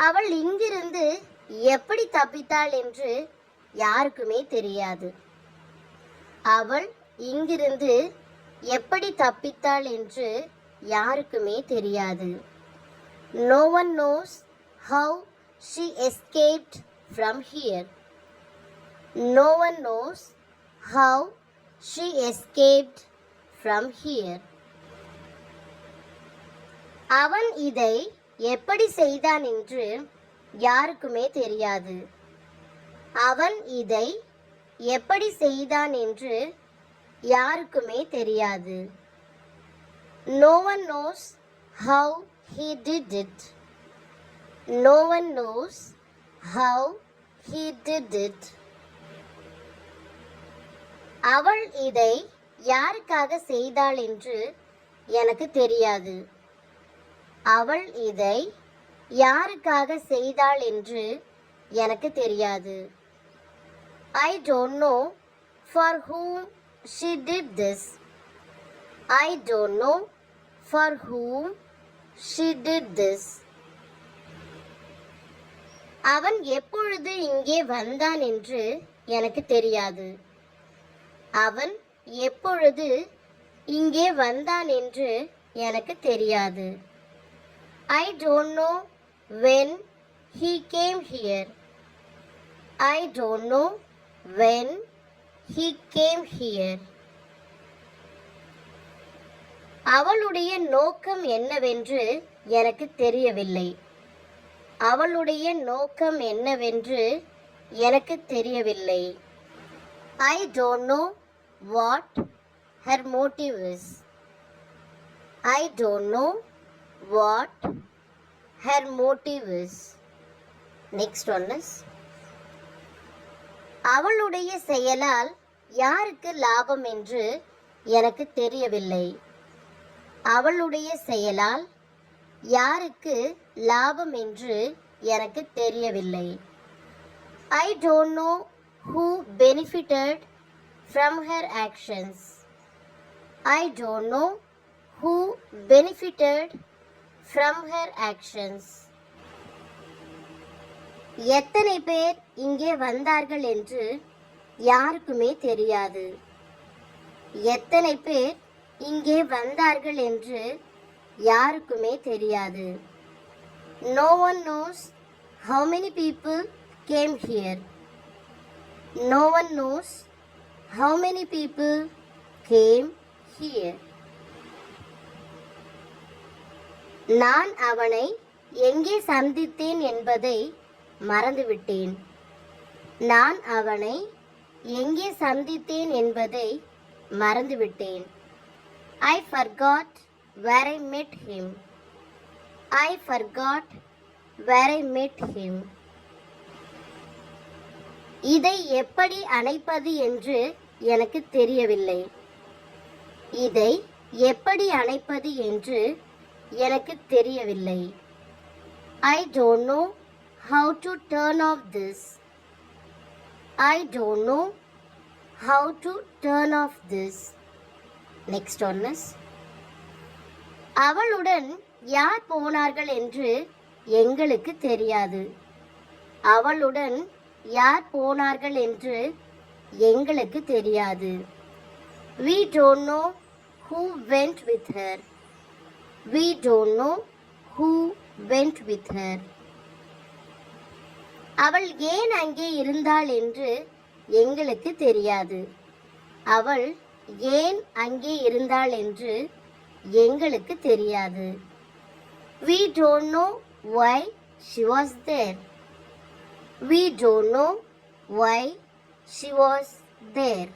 அவள் இங்கிருந்து எப்படி தப்பித்தாள் என்று யாருக்குமே தெரியாது. அவள் இங்கிருந்து எப்படி தப்பித்தாள் என்று யாருக்குமே தெரியாது. No one knows how she escaped from here. No one knows how she escaped from here. அவன் இதை எப்படி செய்தான் என்று யாருக்குமே தெரியாது. அவன் இதை எப்படி செய்தான் என்று யாருக்குமே தெரியாது. No one knows how he did it. No one knows how he did it. அவள் இதை யாருக்காக செய்தாள் என்று எனக்கு தெரியாது. அவள் இதை யாருக்காக செய்தாள் என்று எனக்கு தெரியாது. I don't know for whom she did this. I don't know for whom she did this. அவன் எப்பொழுது இங்கே வந்தான் என்று எனக்கு தெரியாது. அவன் எப்பொழுது இங்கே வந்தான் என்று எனக்கு தெரியாது. I don't know when he came here. I don't know when he came here. அவளுடைய நோக்கம் என்னவென்று எனக்கு தெரியவில்லை. அவளுடைய நோக்கம் என்னவென்று எனக்கு தெரியவில்லை. I don't know what her motive is. I don't know what her motive is. Next one is, அவளுடைய செயலால் யாருக்கு லாபம் என்று எனக்கு தெரியவில்லை. அவளுடைய செயலால் யாருக்கு லாபம் என்று எனக்கு தெரியவில்லை. I don't know who benefited from her actions. I don't know who benefited from her actions. எத்தனை பேர் இங்கே வந்தார்கள் என்று யாருக்குமே தெரியாது. எத்தனை பேர் இங்கே வந்தார்கள் என்று யாருக்குமே தெரியாது. No one knows how many people came here. No one knows how many people came here. நான் அவனை எங்கே சந்தித்தேன் என்பதை மறந்துவிட்டேன். நான் அவனை எங்கே சந்தித்தேன் என்பதை மறந்துவிட்டேன். I forgot where I met him. I forgot where I met him. இதை எப்படி அணைப்பது என்று எனக்கு தெரியவில்லை. இதை எப்படி அணைப்பது என்று எனக்கு தெரியவில்லை. I don't know how to turn off this. I don't know how to turn off this. Next one is, அவளுடன் யார் போனார்கள் என்று எங்களுக்கு தெரியாது. அவளுடன் யார் போனார்கள் என்று எங்களுக்கு தெரியாது. We don't know who went with her. We don't know who went with her. அவள் ஏன் அங்கே இருந்தாள் என்று எங்களுக்கு தெரியாது. அவள் ஏன் அங்கே இருந்தாள் என்று எங்களுக்கு தெரியாது. We don't know why she was there. We don't know why she was there.